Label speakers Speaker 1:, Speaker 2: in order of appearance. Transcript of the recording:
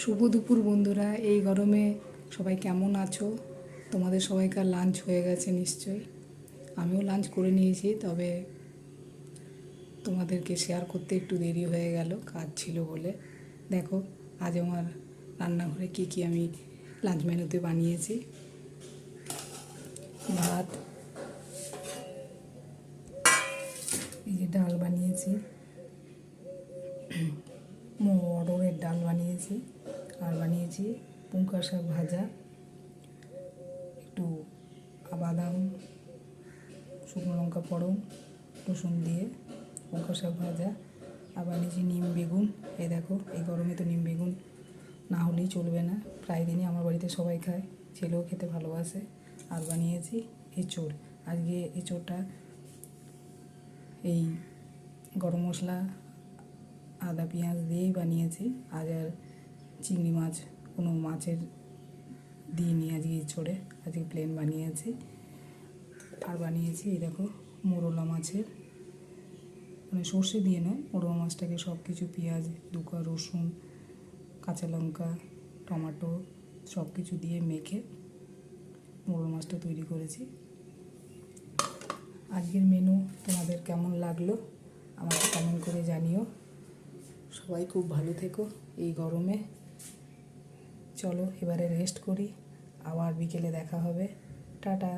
Speaker 1: শুভ দুপুর বন্ধুরা। এই গরমে সবাই কেমন আছো? তোমাদের সবাইকার লাঞ্চ হয়ে গেছে নিশ্চয়ই। আমিও লাঞ্চ করে নিয়েছি, তবে তোমাদেরকে শেয়ার করতে একটু দেরি হয়ে গেল, কাজ ছিল বলে। দেখো আজ আমার রান্নাঘরে কি আমি লাঞ্চ মেনুতে বানিয়েছি। ভাত, এই যে ডাল বানিয়েছি, মটরের ডাল বানিয়েছি, আর বানিয়েছি পুঁকা শাক ভাজা, একটু বাদাম, শুকনো লঙ্কা ফোড়ন, রসুন দিয়ে পুঁকা শাক ভাজা। আর বানিয়েছি নিম বেগুন। এই দেখো, এই গরমে তো নিম বেগুন না হলেই চলবে না, প্রায় দিনই আমার বাড়িতে সবাই খায়, ছেলেও খেতে ভালোবাসে। আর বানিয়েছি এঁচোড়। আজকে এঁচোড়টা এই গরম মশলা, আদা পেঁয়াজ দিয়েই বানিয়েছি। আজ আর চিংড়ি মাছ, কোনো মাছের দিইনি আজকে এঁচোড়ে, আজকে প্লেন বানিয়েছি। আর বানিয়েছি এই দেখো মোরলা মাছের, মানে সর্ষে দিয়ে নয়, মোরলা মাছটাকে সব কিছু পেঁয়াজ, দুকা রসুন, কাঁচা লঙ্কা, টমেটো সব কিছু দিয়ে মেখে মোরলা মাছটা তৈরি করেছি। আজকের মেনু তোমাদের কেমন লাগলো আমাকে কমেন্ট করে জানিও। সবাই খুব ভালো থেকো এই গরমে। চলো এবারে রেস্ট করি, আবার বিকেলে দেখা হবে। টাটা।